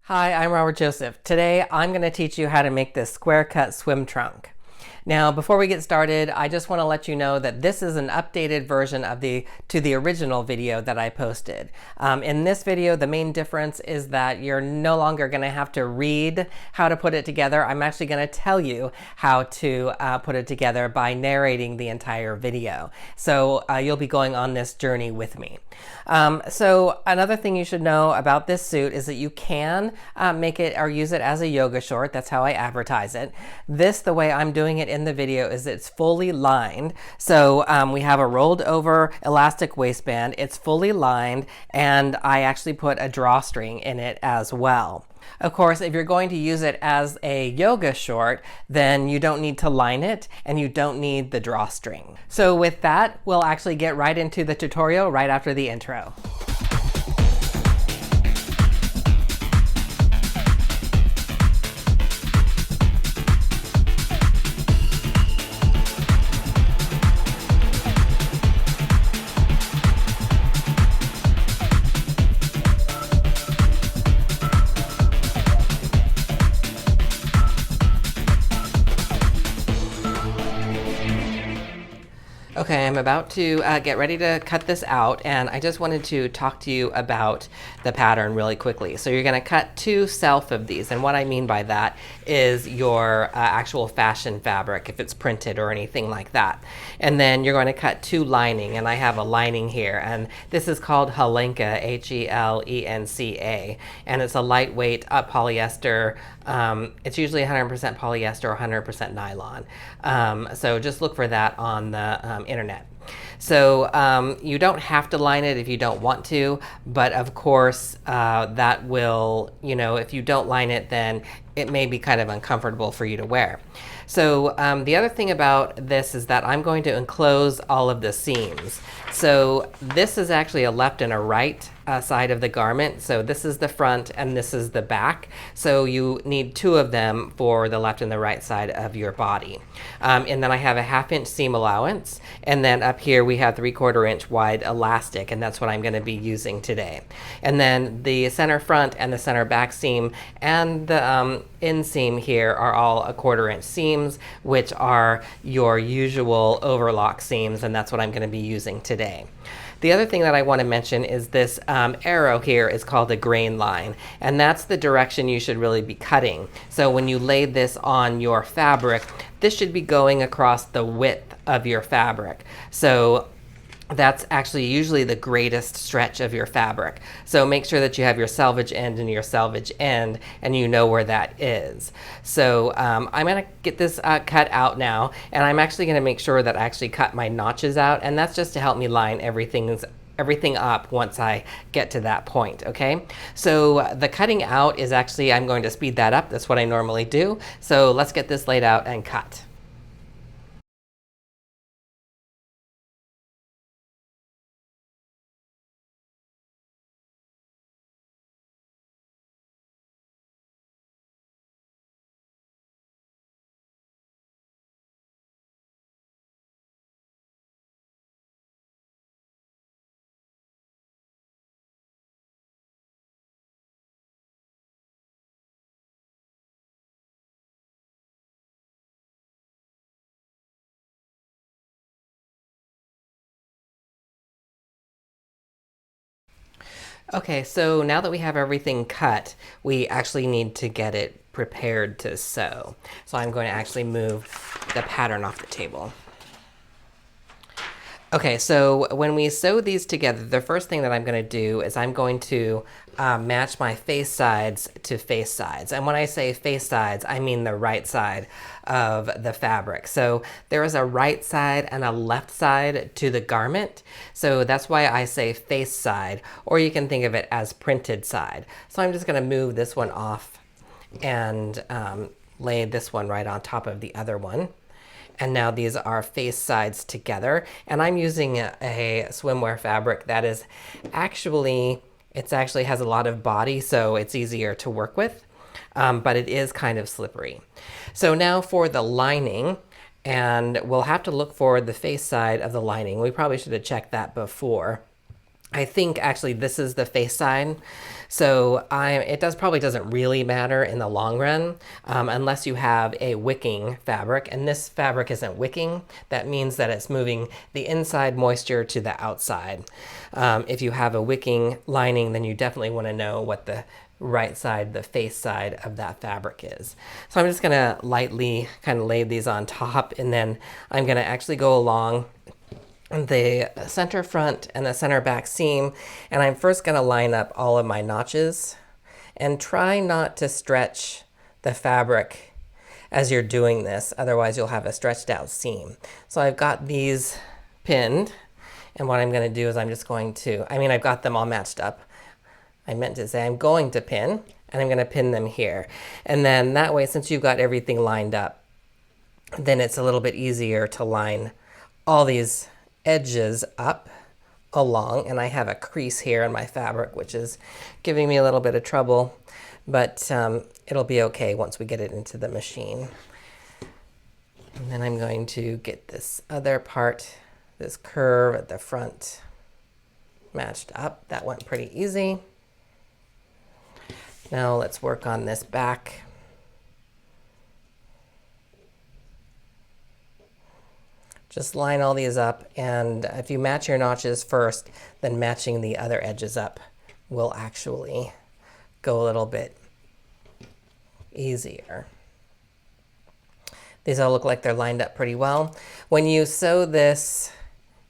Hi, I'm Robert Joseph. Today I'm going to teach you how to make this Squarecut swim trunk. Now, before we get started, I just want to let you know that this is an updated version of the original video that I posted. In this video, the main difference is that you're no longer going to have to read how to put it together. I'm actually going to tell you how to put it together by narrating the entire video. So you'll be going on this journey with me. So another thing you should know about this suit is that you can make it or use it as a yoga short. That's how I advertise it. The way I'm doing it in the video is it's fully lined. So we have a rolled over elastic waistband. It's fully lined, and I actually put a drawstring in it as well. Of course, if you're going to use it as a yoga short, then you don't need to line it and you don't need the drawstring. So with that, we'll actually get right into the tutorial right after the intro. Okay, I'm about to get ready to cut this out, and I just wanted to talk to you about the pattern really quickly. So you're going to cut 2 self of these, and what I mean by that is your actual fashion fabric, if it's printed or anything like that. And then you're going to cut 2 lining, and I have a lining here, and this is called Helenca, H-E-L-E-N-C-A, and it's a lightweight polyester. It's usually 100% polyester or 100% nylon. So just look for that on the internet. So you don't have to line it if you don't want to, but of course that will, if you don't line it, then it may be kind of uncomfortable for you to wear. So the other thing about this is that I'm going to enclose all of the seams. So this is actually a left and a right side of the garment. So this is the front and this is the back. So you need 2 of them for the left and the right side of your body. And then I have a 1/2 inch seam allowance. And then up here we have 3/4 inch wide elastic, and that's what I'm going to be using today. And then the center front and the center back seam and the inseam here are all 1/4 inch seams, which are your usual overlock seams, and that's what I'm going to be using today. The other thing that I want to mention is this arrow here is called a grain line, and that's the direction you should really be cutting. So when you lay this on your fabric, this should be going across the width of your fabric. So that's actually usually the greatest stretch of your fabric. So make sure that you have your selvage end and your selvage end, and you know where that is. So I'm going to get this cut out now, and I'm actually going to make sure that I actually cut my notches out, and that's just to help me line everything up once I get to that point, okay? So the cutting out is actually, I'm going to speed that up. That's what I normally do. So let's get this laid out and cut. Okay, so now that we have everything cut, we actually need to get it prepared to sew. So I'm going to actually move the pattern off the table. Okay, so when we sew these together, the first thing that I'm going to do is I'm going to match my face sides to face sides. And when I say face sides, I mean the right side of the fabric. So there is a right side and a left side to the garment. So that's why I say face side, or you can think of it as printed side. So I'm just going to move this one off and lay this one right on top of the other one. And now these are face sides together. And I'm using a swimwear fabric that is actually has a lot of body, so it's easier to work with, but it is kind of slippery. So now for the lining, and we'll have to look for the face side of the lining. We probably should have checked that before. I think actually this is the face side. So it probably doesn't really matter in the long run unless you have a wicking fabric. And this fabric isn't wicking. That means that it's moving the inside moisture to the outside. If you have a wicking lining, then you definitely want to know what the right side, the face side of that fabric is. So I'm just going to lightly kind of lay these on top, and then I'm going to actually go along the center front and the center back seam, and I'm first going to line up all of my notches and try not to stretch the fabric as you're doing this, otherwise you'll have a stretched out seam. So I've got these pinned, and what I'm going to do is I'm just going to, I've got them all matched up. I meant to say I'm going to pin, and I'm going to pin them here. And then that way, since you've got everything lined up, then it's a little bit easier to line all these edges up along. And I have a crease here in my fabric, which is giving me a little bit of trouble, but it'll be okay once we get it into the machine. And then I'm going to get this other part, this curve at the front, matched up. That went pretty easy. Now let's work on this back. Just line all these up, and if you match your notches first, then matching the other edges up will actually go a little bit easier. These all look like they're lined up pretty well. When you sew this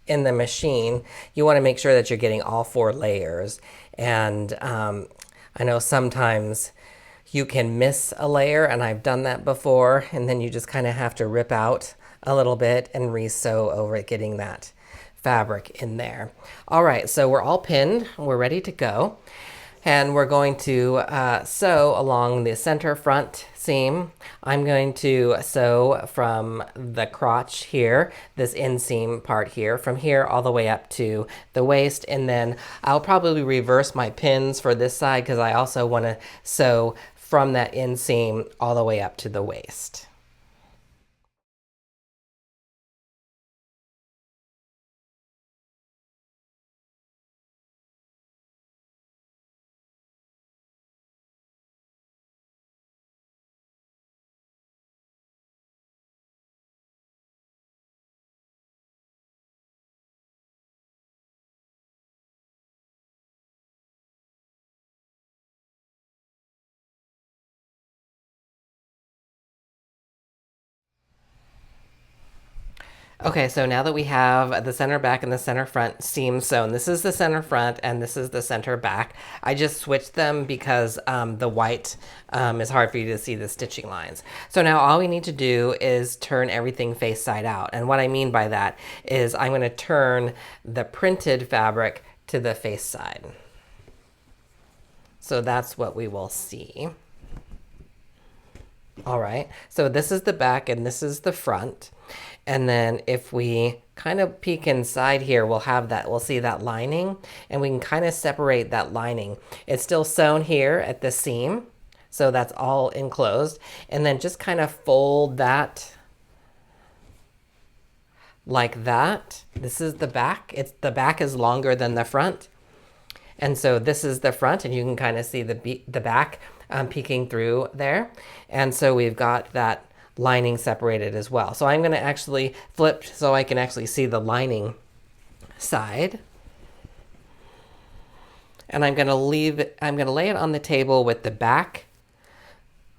in the machine, you want to make sure that you're getting all 4 layers. And I know sometimes you can miss a layer, and I've done that before, and then you just kind of have to rip out a little bit and re-sew over it, getting that fabric in there. All right, so we're all pinned, we're ready to go. And we're going to sew along the center front seam. I'm going to sew from the crotch here, this inseam part here, from here all the way up to the waist. And then I'll probably reverse my pins for this side because I also want to sew from that inseam all the way up to the waist. Okay, so now that we have the center back and the center front seam sewn, this is the center front and this is the center back. I just switched them because the white is hard for you to see the stitching lines. So now all we need to do is turn everything face side out. And what I mean by that is I'm going to turn the printed fabric to the face side. So that's what we will see. All right, so this is the back and this is the front. And then if we kind of peek inside here, we'll see that lining, and we can kind of separate that lining. It's still sewn here at the seam, so that's all enclosed. And then just kind of fold that like that. This is the back. The back is longer than the front. And so this is the front, and you can kind of see the back peeking through there. And so we've got that lining separated as well. So I'm going to actually flip so I can actually see the lining side. And I'm going to lay it on the table with the back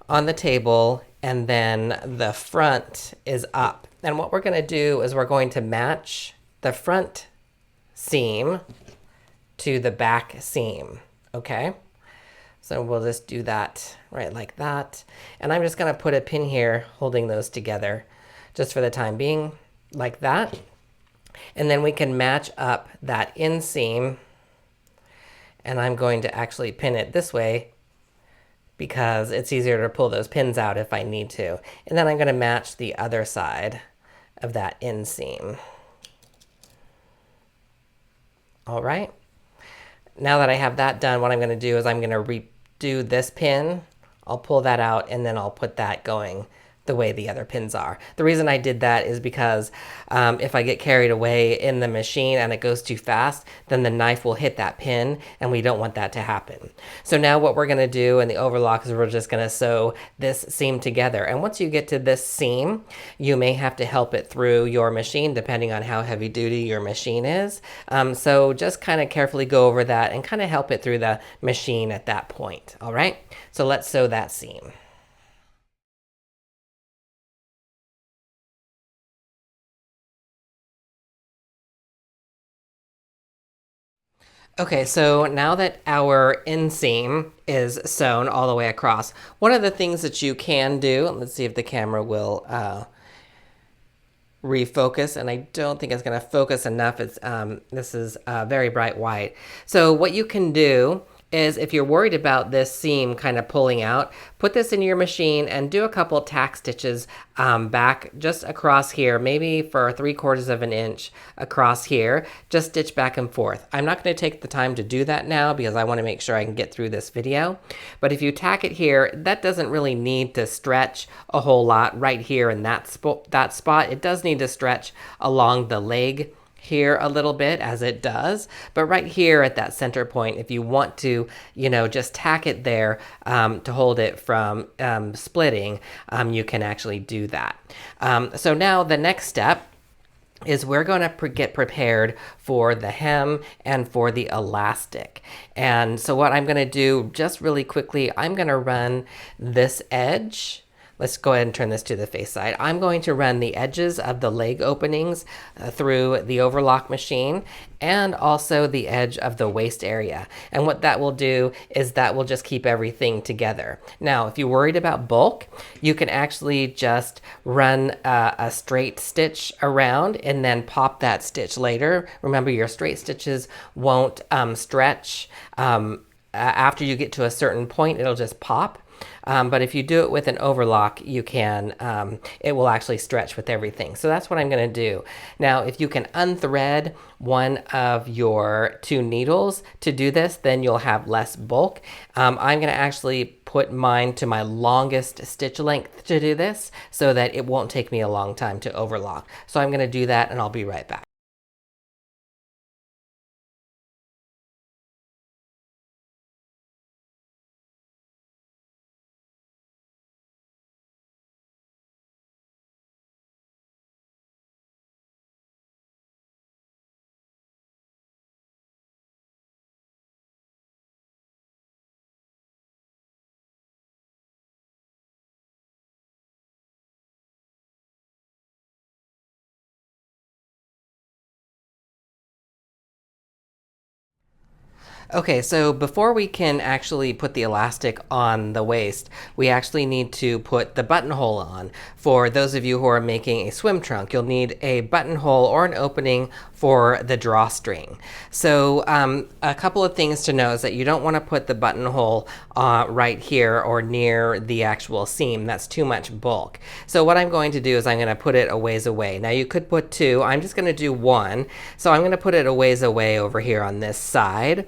on the table, and then the front is up. And what we're going to do is we're going to match the front seam to the back seam, okay? So we'll just do that right like that. And I'm just going to put a pin here holding those together just for the time being, like that. And then we can match up that inseam. And I'm going to actually pin it this way because it's easier to pull those pins out if I need to. And then I'm going to match the other side of that inseam. All right. Now that I have that done, what I'm going to do is I'm going to redo this pin. I'll pull that out, and then I'll put that going the way the other pins are. The reason I did that is because if I get carried away in the machine and it goes too fast, then the knife will hit that pin, and we don't want that to happen. So now what we're going to do in the overlock is we're just going to sew this seam together. And once you get to this seam, you may have to help it through your machine depending on how heavy duty your machine is. So just kind of carefully go over that and kind of help it through the machine at that point. All right, so let's sew that seam. Okay, so now that our inseam is sewn all the way across, one of the things that you can do, let's see if the camera will refocus, and I don't think it's going to focus enough. It's this is very bright white. So what you can do is, if you're worried about this seam kind of pulling out, put this in your machine and do a couple tack stitches back just across here, maybe for 3/4 of an inch across here. Just stitch back and forth. I'm not going to take the time to do that now because I want to make sure I can get through this video. But if you tack it here, that doesn't really need to stretch a whole lot right here in that spot. It does need to stretch along the leg here a little bit, as it does, but right here at that center point, if you want to, you know, just tack it there to hold it from splitting, you can actually do that. So now the next step is we're going to get prepared for the hem and for the elastic. And so what I'm going to do, just really quickly, I'm going to run this edge. Let's go ahead and turn this to the face side. I'm going to run the edges of the leg openings through the overlock machine, and also the edge of the waist area. And what that will do is that will just keep everything together. Now, if you're worried about bulk, you can actually just run a straight stitch around and then pop that stitch later. Remember, your straight stitches won't stretch. After you get to a certain point, it'll just pop. But if you do it with an overlock, you can, it will actually stretch with everything. So that's what I'm going to do. Now, if you can unthread one of your 2 needles to do this, then you'll have less bulk. I'm going to actually put mine to my longest stitch length to do this so that it won't take me a long time to overlock. So I'm going to do that, and I'll be right back. Okay, so before we can actually put the elastic on the waist, we actually need to put the buttonhole on. For those of you who are making a swim trunk, you'll need a buttonhole or an opening for the drawstring. So a couple of things to know is that you don't want to put the buttonhole right here or near the actual seam. That's too much bulk. So what I'm going to do is I'm going to put it a ways away. Now you could put 2. I'm just going to do 1. So I'm going to put it a ways away over here on this side.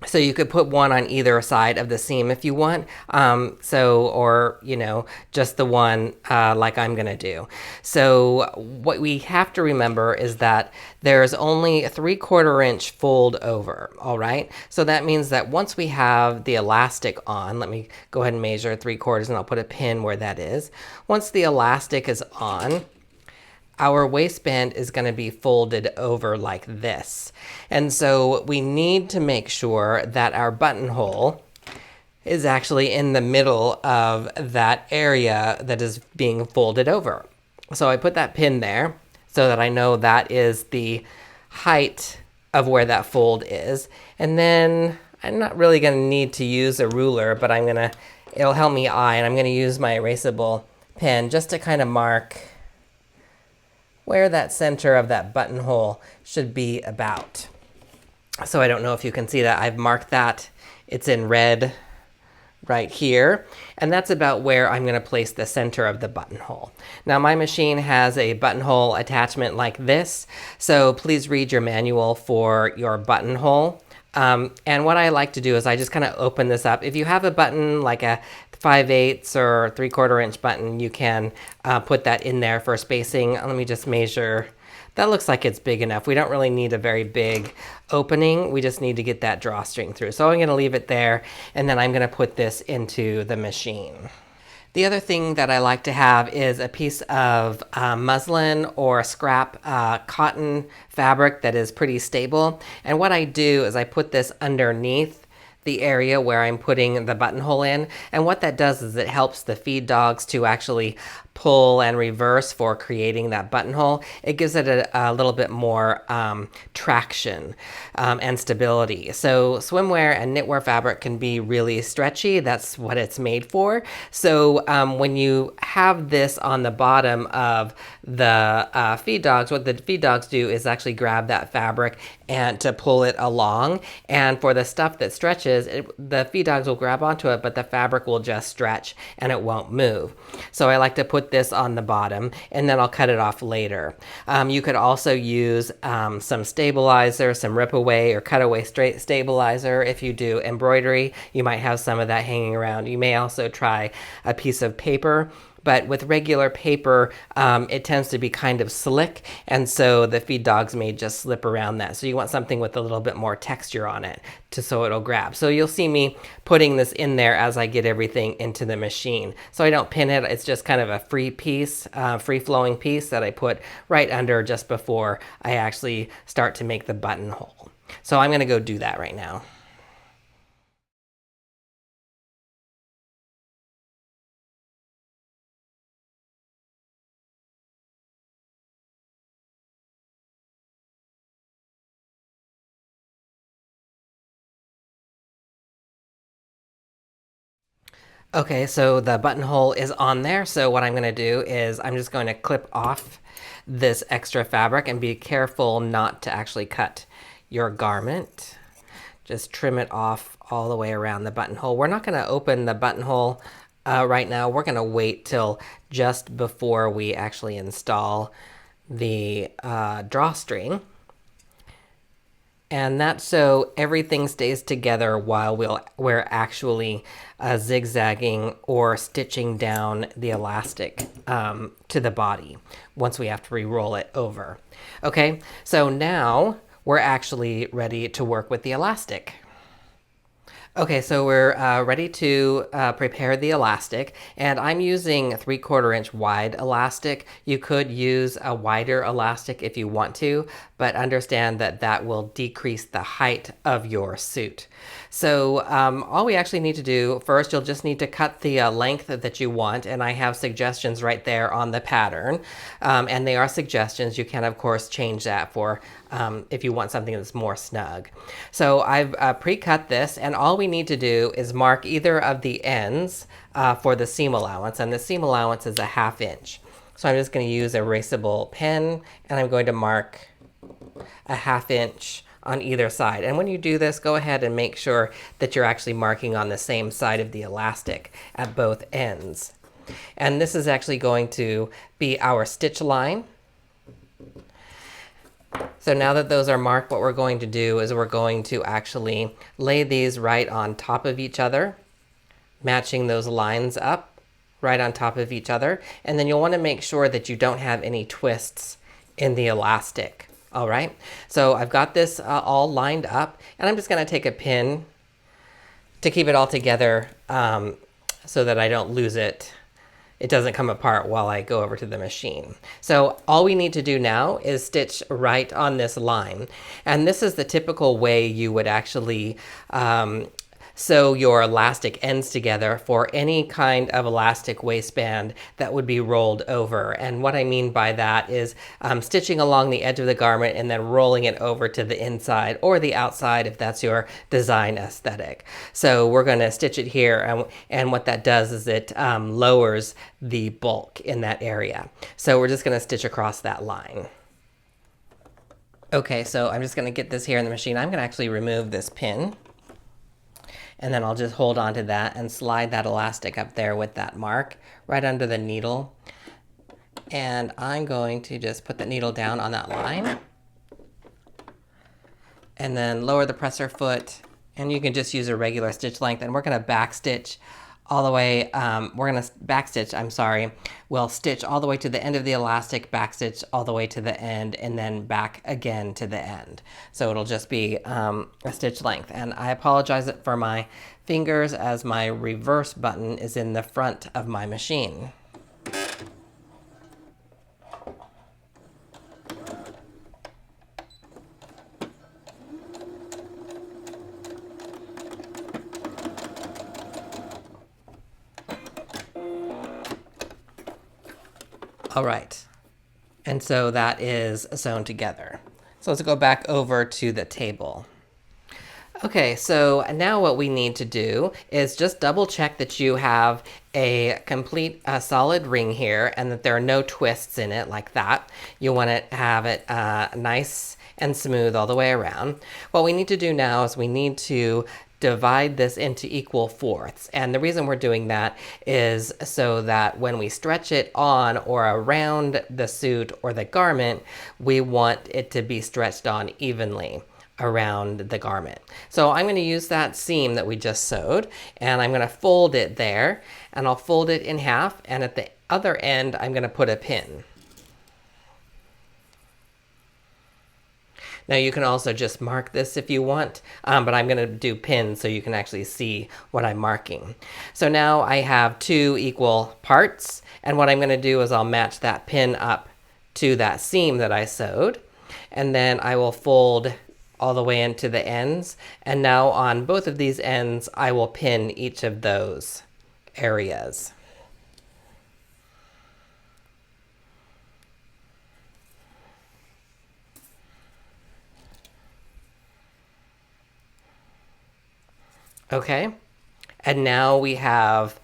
So you could put 1 on either side of the seam if you want. Or, you know, just the one like I'm going to do. So what we have to remember is that there's only a 3/4 inch fold over. All right. So that means that once we have the elastic on, let me go ahead and measure 3/4 and I'll put a pin where that is. Once the elastic is on, our waistband is going to be folded over like this. And so we need to make sure that our buttonhole is actually in the middle of that area that is being folded over. So I put that pin there so that I know that is the height of where that fold is. And then I'm not really going to need to use a ruler, but it'll help me eye, and I'm going to use my erasable pen just to kind of mark where that center of that buttonhole should be about. So I don't know if you can see that. I've marked that. It's in red right here. And that's about where I'm going to place the center of the buttonhole. Now my machine has a buttonhole attachment like this. So please read your manual for your buttonhole. And what I like to do is I just kind of open this up. If you have a button like a 5/8 or 3/4 inch button, you can put that in there for spacing. Let me just measure. That looks like it's big enough. We don't really need a very big opening. We just need to get that drawstring through. So I'm going to leave it there, and then I'm going to put this into the machine. The other thing that I like to have is a piece of muslin or scrap cotton fabric that is pretty stable. And what I do is I put this underneath the area where I'm putting the buttonhole in. And what that does is it helps the feed dogs to actually pull and reverse for creating that buttonhole. It gives it a little bit more traction and stability. So swimwear and knitwear fabric can be really stretchy. That's what it's made for. So when you have this on the bottom of the feed dogs, what the feed dogs do is actually grab that fabric and to pull it along. And for the stuff that stretches, the feed dogs will grab onto it, but the fabric will just stretch and it won't move. So I like to put this on the bottom, and then I'll cut it off later. You could also use some stabilizer, some rip away or cutaway straight stabilizer. If you do embroidery, you might have some of that hanging around. You may also try a piece of paper. But with regular paper, it tends to be kind of slick, and so the feed dogs may just slip around that. So you want something with a little bit more texture on it so it'll grab. So you'll see me putting this in there as I get everything into the machine. So I don't pin it, it's just kind of a free piece, free-flowing piece that I put right under just before I actually start to make the buttonhole. So I'm gonna go do that right now. Okay, so the buttonhole is on there. So what I'm going to do is I'm just going to clip off this extra fabric, and be careful not to actually cut your garment. Just trim it off all the way around the buttonhole. We're not going to open the buttonhole right now. We're going to wait till just before we actually install the drawstring. And that's so everything stays together while we're actually zigzagging or stitching down the elastic to the body once we have to re-roll it over. Okay, so now we're actually ready to work with the elastic. Okay, so we're ready to prepare the elastic, and I'm using 3/4 inch wide elastic. You could use a wider elastic if you want to, but understand that that will decrease the height of your suit. So all we actually need to do first, you'll just need to cut the length that you want, and I have suggestions right there on the pattern, and they are suggestions. You can of course change that for if you want something that's more snug. So I've pre-cut this, and all we need to do is mark either of the ends for the seam allowance, and the seam allowance is a 1/2 inch. So I'm just going to use a erasable pen, and I'm going to mark a 1/2 inch on either side. And when you do this, go ahead and make sure that you're actually marking on the same side of the elastic at both ends. And this is actually going to be our stitch line. So now that those are marked, what we're going to do is we're going to actually lay these right on top of each other, matching those lines up right on top of each other. And then you'll want to make sure that you don't have any twists in the elastic. All right, so I've got this all lined up, and I'm just going to take a pin to keep it all together so that I don't lose it. It doesn't come apart while I go over to the machine. So all we need to do now is stitch right on this line. And this is the typical way you would actually sew your elastic ends together for any kind of elastic waistband that would be rolled over. And what I mean by that is stitching along the edge of the garment and then rolling it over to the inside or the outside if that's your design aesthetic. So we're going to stitch it here, and what that does is it lowers the bulk in that area. So we're just going to stitch across that line. Okay, so I'm just going to get this here in the machine. I'm going to actually remove this pin. And then I'll just hold on to that and slide that elastic up there with that mark right under the needle. And I'm going to just put the needle down on that line. And then lower the presser foot. And you can just use a regular stitch length. And we're going to back stitch all the way, we're going to backstitch, I'm sorry. We'll stitch all the way to the end of the elastic, backstitch all the way to the end, and then back again to the end. So it'll just be a stitch length. And I apologize for my fingers as my reverse button is in the front of my machine. All right, and so that is sewn together. So let's go back over to the table. Okay, so now what we need to do is just double check that you have a complete solid ring here and that there are no twists in it like that. You want to have it nice and smooth all the way around. What we need to do now is we need to divide this into equal fourths. And the reason we're doing that is so that when we stretch it on or around the suit or the garment, we want it to be stretched on evenly around the garment. So I'm going to use that seam that we just sewed, and I'm going to fold it there, and I'll fold it in half, and at the other end I'm going to put a pin. Now you can also just mark this if you want, but I'm going to do pins so you can actually see what I'm marking. So now I have two equal parts, and what I'm going to do is I'll match that pin up to that seam that I sewed, and then I will fold all the way into the ends, and now on both of these ends I will pin each of those areas. Okay, and now we have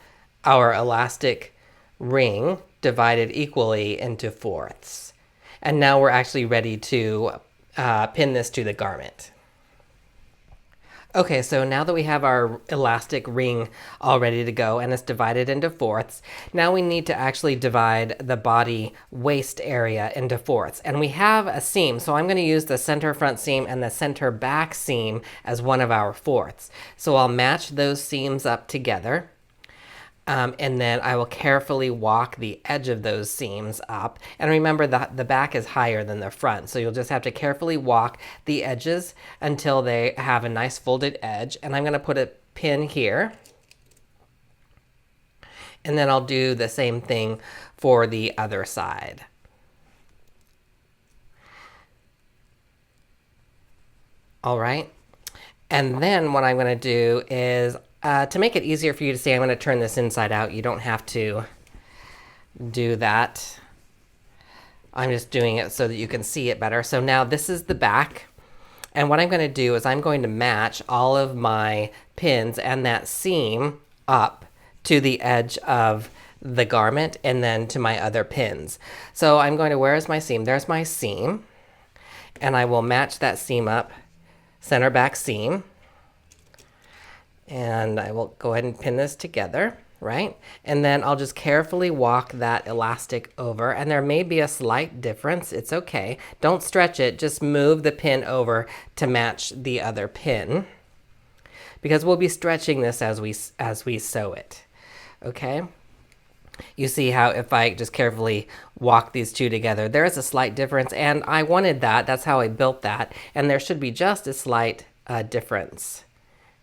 our elastic ring divided equally into fourths. And now we're actually ready to pin this to the garment. Okay, so now that we have our elastic ring all ready to go and it's divided into fourths, now we need to actually divide the body waist area into fourths. And we have a seam, so I'm going to use the center front seam and the center back seam as one of our fourths. So I'll match those seams up together. And then I will carefully walk the edge of those seams up. And remember that the back is higher than the front, so you'll just have to carefully walk the edges until they have a nice folded edge. And I'm going to put a pin here. And then I'll do the same thing for the other side. All right. And then what I'm going to do is to make it easier for you to see, I'm going to turn this inside out. You don't have to do that. I'm just doing it so that you can see it better. So now this is the back. And what I'm going to do is I'm going to match all of my pins and that seam up to the edge of the garment and then to my other pins. So I'm going to, where is my seam? There's my seam. And I will match that seam up, center back seam. And I will go ahead and pin this together, right? And then I'll just carefully walk that elastic over. And there may be a slight difference. It's okay. Don't stretch it. Just move the pin over to match the other pin, because we'll be stretching this as we sew it. Okay? You see how if I just carefully walk these two together, there is a slight difference. And I wanted that. That's how I built that. And there should be just a slight difference.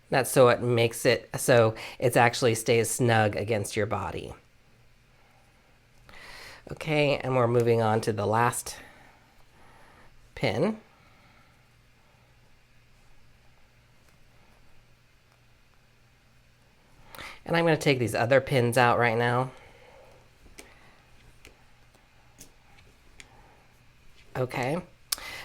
That's so it makes it so it actually stays snug against your body. Okay, and we're moving on to the last pin. And I'm going to take these other pins out right now. Okay.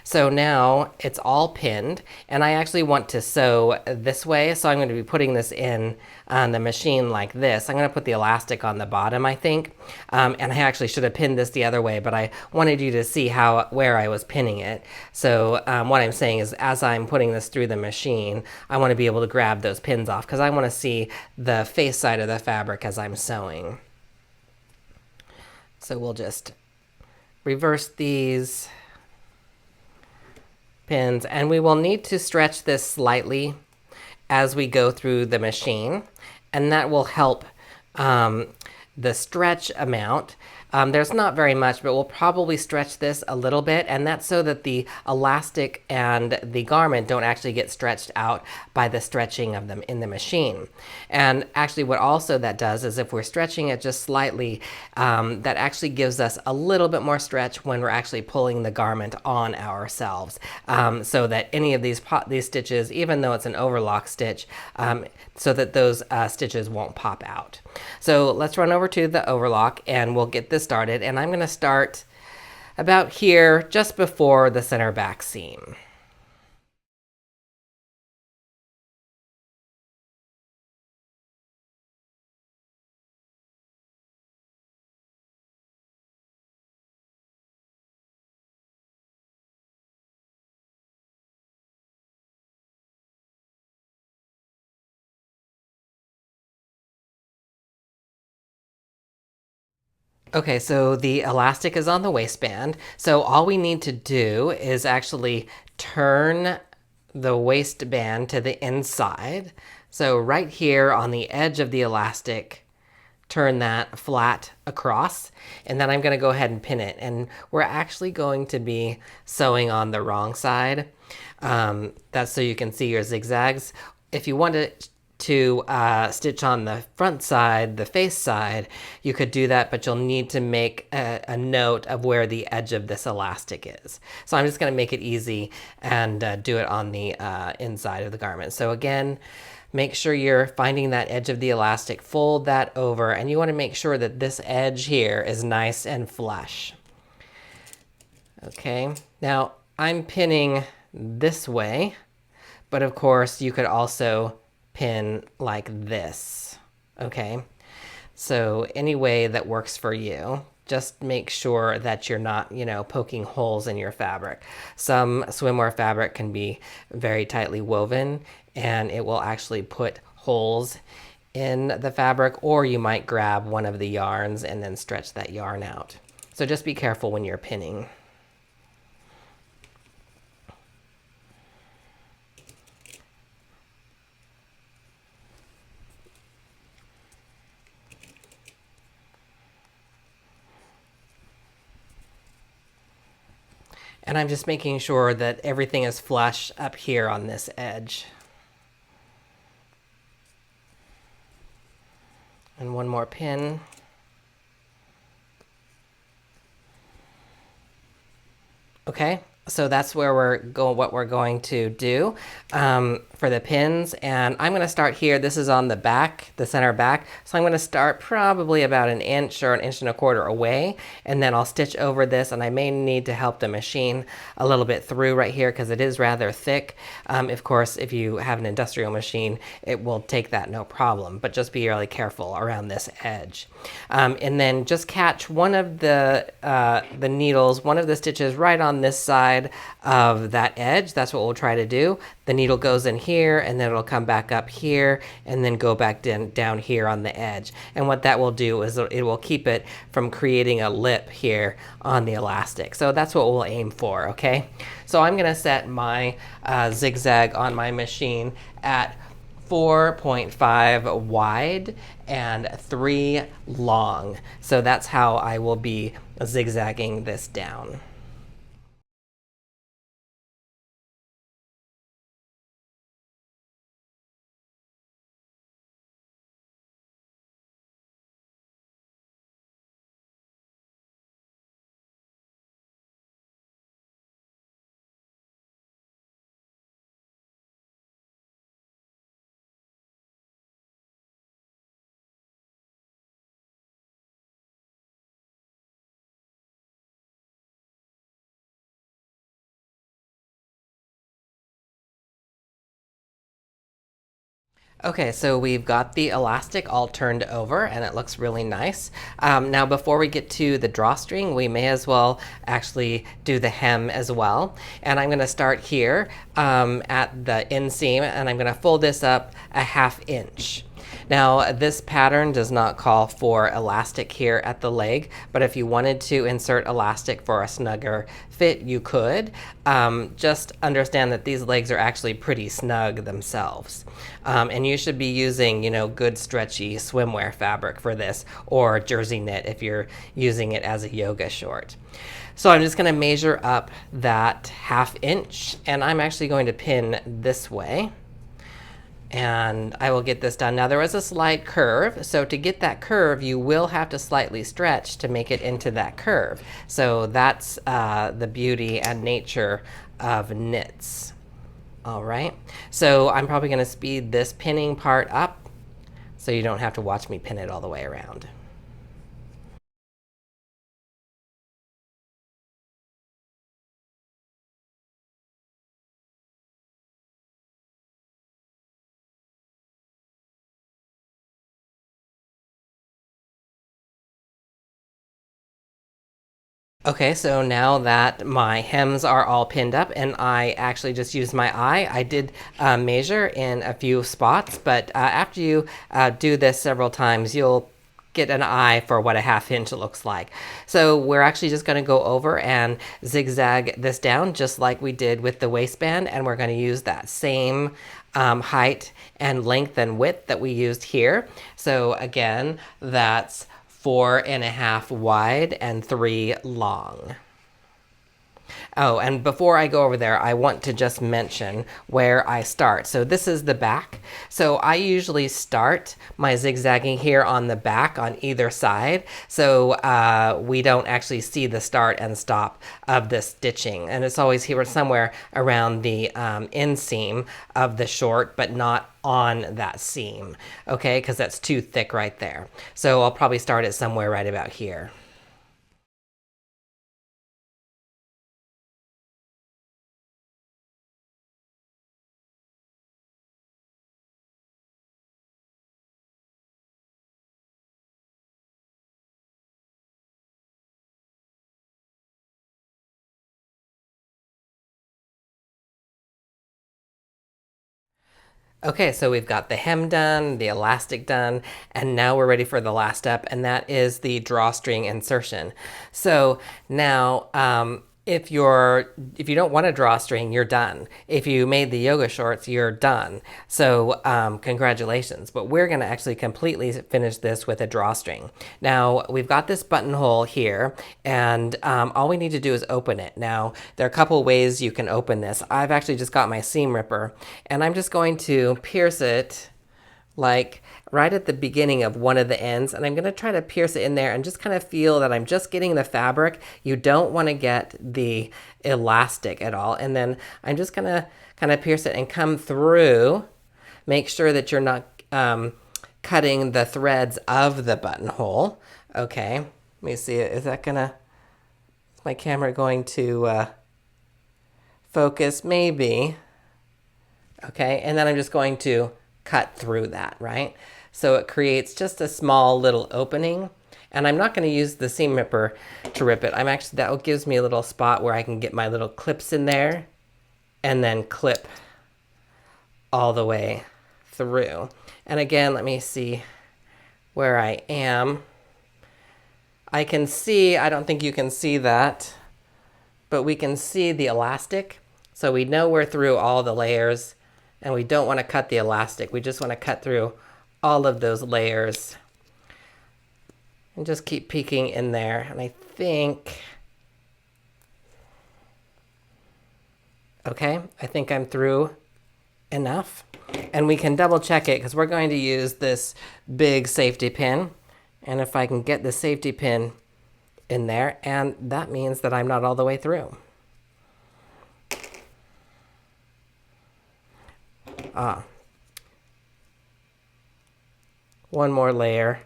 So now it's all pinned, and I actually want to sew this way, so I'm going to be putting this in on the machine like this. I'm going to put the elastic on the bottom, I think, and I actually should have pinned this the other way, but I wanted you to see where I was pinning it. So what I'm saying is, as I'm putting this through the machine, I want to be able to grab those pins off because I want to see the face side of the fabric as I'm sewing. So we'll just reverse these pins, and we will need to stretch this slightly as we go through the machine, and that will help the stretch amount. There's not very much, but we'll probably stretch this a little bit, and that's so that the elastic and the garment don't actually get stretched out by the stretching of them in the machine. And actually what also that does is if we're stretching it just slightly, that actually gives us a little bit more stretch when we're actually pulling the garment on ourselves, so that any of these stitches, even though it's an overlock stitch, so that those stitches won't pop out. So let's run over to the overlock and we'll get this started. And I'm going to start about here just before the center back seam. Okay, so the elastic is on the waistband. So all we need to do is actually turn the waistband to the inside. So right here on the edge of the elastic, turn that flat across, and then I'm going to go ahead and pin it. And we're actually going to be sewing on the wrong side. That's so you can see your zigzags. If you want to stitch on the front side, the face side, you could do that, but you'll need to make a note of where the edge of this elastic is. So I'm just going to make it easy and do it on the inside of the garment. So again, make sure you're finding that edge of the elastic, fold that over, and you want to make sure that this edge here is nice and flush. Okay, now I'm pinning this way, but of course you could also pin like this. Okay, so any way that works for you, just make sure that you're not, poking holes in your fabric. Some swimwear fabric can be very tightly woven and it will actually put holes in the fabric, or you might grab one of the yarns and then stretch that yarn out. So just be careful when you're pinning. And I'm just making sure that everything is flush up here on this edge. And one more pin. Okay, so that's where what we're going to do for the pins. And I'm going to start here. This is on the back, the center back. So I'm going to start probably about an inch or an inch and a quarter away, and then I'll stitch over this. And I may need to help the machine a little bit through right here because it is rather thick. Of course, if you have an industrial machine, it will take that no problem, but just be really careful around this edge. And then just catch one of the needles, one of the stitches right on this side of that edge. That's what we'll try to do. The needle goes in here, and then it'll come back up here, and then go back down here on the edge. And what that will do is it will keep it from creating a lip here on the elastic. So that's what we'll aim for, okay? So I'm gonna set my zigzag on my machine at 4.5 wide and 3 long. So that's how I will be zigzagging this down. Okay, so we've got the elastic all turned over and it looks really nice. Now before we get to the drawstring, we may as well actually do the hem as well. And I'm gonna start here at the inseam, and I'm gonna fold this up a 1/2 inch. Now, this pattern does not call for elastic here at the leg, but if you wanted to insert elastic for a snugger fit, you could. Just understand that these legs are actually pretty snug themselves. And you should be using, good stretchy swimwear fabric for this, or jersey knit if you're using it as a yoga short. So I'm just going to measure up that 1/2 inch, and I'm actually going to pin this way. And I will get this done. Now, there was a slight curve, so to get that curve, you will have to slightly stretch to make it into that curve. So that's the beauty and nature of knits. All right, so I'm probably going to speed this pinning part up so you don't have to watch me pin it all the way around. Okay, so now that my hems are all pinned up and I actually just used my eye, I did measure in a few spots, but after you do this several times, you'll get an eye for what a 1/2 inch looks like. So we're actually just going to go over and zigzag this down just like we did with the waistband, and we're going to use that same height and length and width that we used here. So again, that's 4.5 wide and 3 long. Oh, and before I go over there, I want to just mention where I start. So this is the back. So I usually start my zigzagging here on the back on either side. So we don't actually see the start and stop of the stitching. And it's always here somewhere around the inseam of the short, but not on that seam, okay? Because that's too thick right there. So I'll probably start it somewhere right about here. Okay, so we've got the hem done, the elastic done, and now we're ready for the last step, and that is the drawstring insertion. So now, if you don't want a drawstring, you're done. If you made the yoga shorts, you're done. So congratulations. But we're going to actually completely finish this with a drawstring. Now we've got this buttonhole here, and all we need to do is open it. Now there are a couple ways you can open this. I've actually just got my seam ripper, and I'm just going to pierce it like right at the beginning of one of the ends, and I'm going to try to pierce it in there and just kind of feel that I'm just getting the fabric. You don't want to get the elastic at all. And then I'm just going to kind of pierce it and come through. Make sure that you're not cutting the threads of the buttonhole. Okay, let me see. Is my camera going to focus? Maybe. Okay, and then I'm just going to cut through that, right? So it creates just a small little opening. And I'm not going to use the seam ripper to rip it. That gives me a little spot where I can get my little clips in there and then clip all the way through. And again, let me see where I am. I can see, I don't think you can see that, but we can see the elastic. So we know we're through all the layers. And we don't want to cut the elastic. We just want to cut through all of those layers. And just keep peeking in there. And I think, okay, I think I'm through enough. And we can double check it because we're going to use this big safety pin. And if I can get the safety pin in there, and that means that I'm not all the way through. One more layer.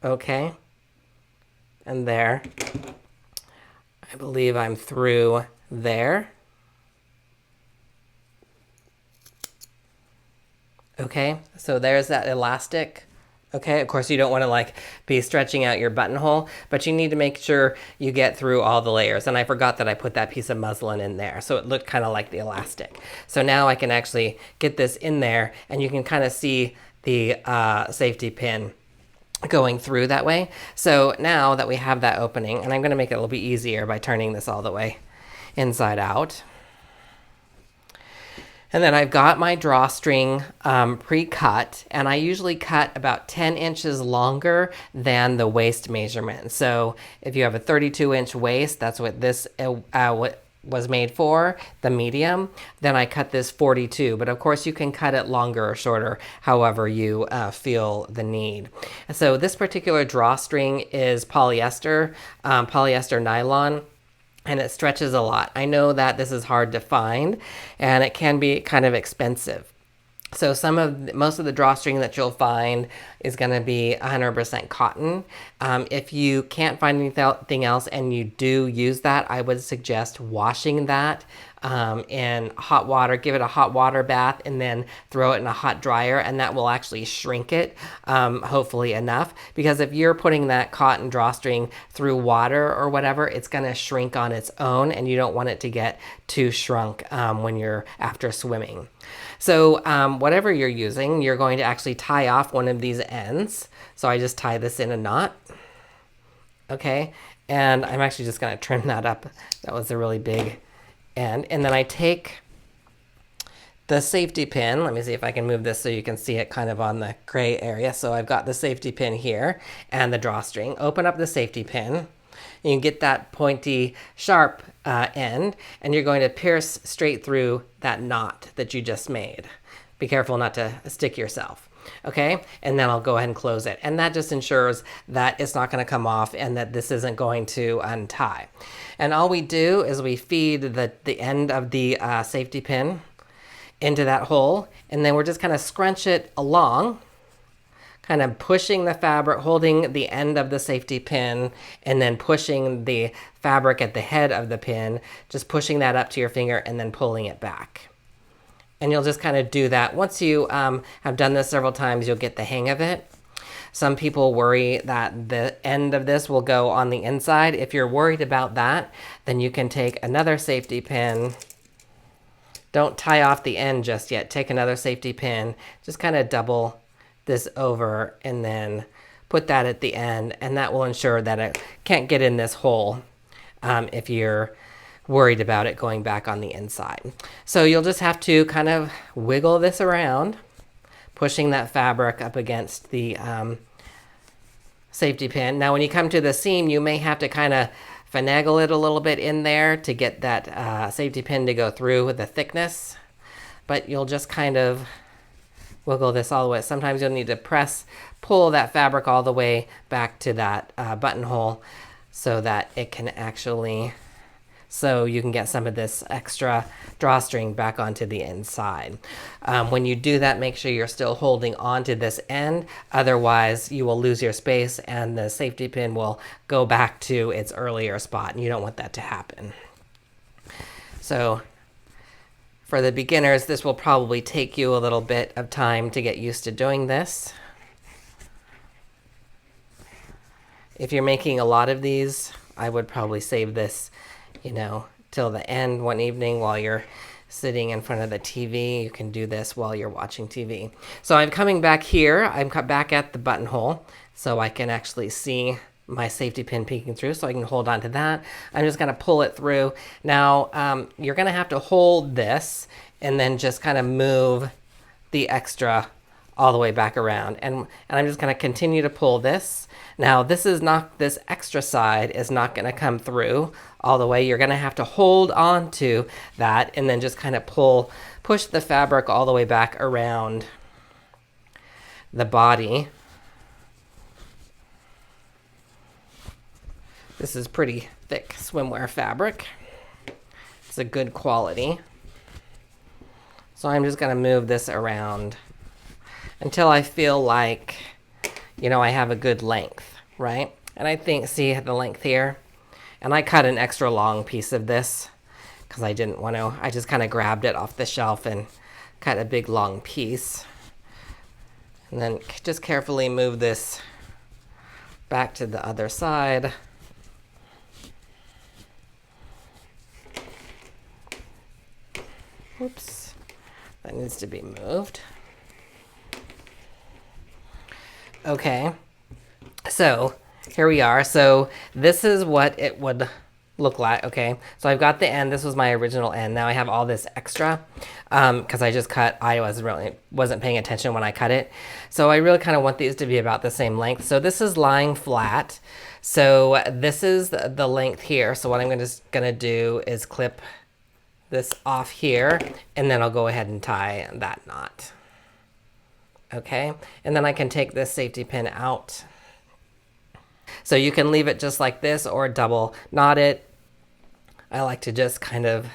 Okay. And there. I believe I'm through there. Okay, so there's that elastic. Okay, of course you don't want to like be stretching out your buttonhole, but you need to make sure you get through all the layers. And I forgot that I put that piece of muslin in there, so it looked kind of like the elastic. So now I can actually get this in there, and you can kind of see the safety pin going through that way. So now that we have that opening, and I'm going to make it a little bit easier by turning this all the way inside out. And then I've got my drawstring pre-cut, and I usually cut about 10 inches longer than the waist measurement. So if you have a 32-inch waist, that's what this what was made for, the medium, then I cut this 42. But of course you can cut it longer or shorter, however you feel the need. So this particular drawstring is polyester, polyester nylon, and it stretches a lot. I know that this is hard to find, and it can be kind of expensive. So most of the drawstring that you'll find is going to be 100% cotton. If you can't find anything else and you do use that, I would suggest washing that in hot water. Give it a hot water bath and then throw it in a hot dryer, and that will actually shrink it, hopefully enough. Because if you're putting that cotton drawstring through water or whatever, it's going to shrink on its own, and you don't want it to get too shrunk when you're after swimming. So whatever you're using, you're going to actually tie off one of these ends. So I just tie this in a knot. Okay, and I'm actually just going to trim that up. That was a really big end. And then I take the safety pin. Let me see if I can move this so you can see it kind of on the gray area. So I've got the safety pin here and the drawstring. Open up the safety pin. You can get that pointy, sharp end, and you're going to pierce straight through that knot that you just made. Be careful not to stick yourself. Okay, and then I'll go ahead and close it. And that just ensures that it's not going to come off and that this isn't going to untie. And all we do is we feed the end of the safety pin into that hole, and then we're just kind of scrunch it along, kind of pushing the fabric, holding the end of the safety pin, and then pushing the fabric at the head of the pin, just pushing that up to your finger and then pulling it back. And you'll just kind of do that. Once you have done this several times, you'll get the hang of it. Some people worry that the end of this will go on the inside. If you're worried about that, then you can take another safety pin. Don't tie off the end just yet. Take another safety pin, just kind of double this over and then put that at the end, and that will ensure that it can't get in this hole if you're worried about it going back on the inside. So you'll just have to kind of wiggle this around, pushing that fabric up against the safety pin. Now when you come to the seam, you may have to kind of finagle it a little bit in there to get that safety pin to go through with the thickness, but you'll just kind of wiggle this all the way. Sometimes you'll need to pull that fabric all the way back to that buttonhole so that it can actually, so you can get some of this extra drawstring back onto the inside. When you do that, make sure you're still holding onto this end. Otherwise, you will lose your space and the safety pin will go back to its earlier spot, and you don't want that to happen. So for the beginners, this will probably take you a little bit of time to get used to doing this. If you're making a lot of these, I would probably save this, till the end one evening while you're sitting in front of the TV. You can do this while you're watching TV. So I'm coming back here. I'm back at the buttonhole so I can actually see my safety pin peeking through, so I can hold on to that. I'm just going to pull it through. Now, you're going to have to hold this and then just kind of move the extra all the way back around. And I'm just going to continue to pull this. Now, this extra side is not going to come through all the way. You're going to have to hold on to that and then just kind of push the fabric all the way back around the body. This is pretty thick swimwear fabric. It's a good quality. So I'm just going to move this around until I feel like, I have a good length, right? And I think, see the length here? And I cut an extra long piece of this because I didn't want to. I just kind of grabbed it off the shelf and cut a big long piece. And then just carefully move this back to the other side. Oops, that needs to be moved. Okay, so here we are. So this is what it would look like. Okay, so I've got the end. This was my original end. Now I have all this extra because I just cut. I wasn't paying attention when I cut it. So I really kind of want these to be about the same length. So this is lying flat. So this is the length here. So what I'm just gonna do is clip this off here, and then I'll go ahead and tie that knot. Okay, and then I can take this safety pin out. So you can leave it just like this or double knot it. I like to just kind of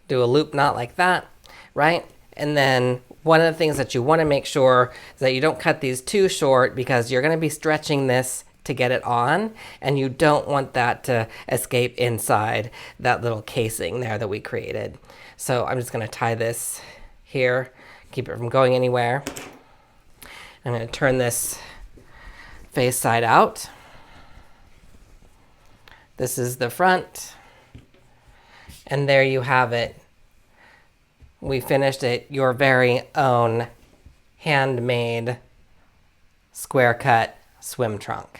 do a loop knot like that, right? And then one of the things that you want to make sure is that you don't cut these too short, because you're going to be stretching this to get it on, and you don't want that to escape inside that little casing there that we created. So I'm just going to tie this here, keep it from going anywhere. I'm going to turn this face side out. This is the front, and there you have it. We finished it, your very own handmade square cut swim trunk.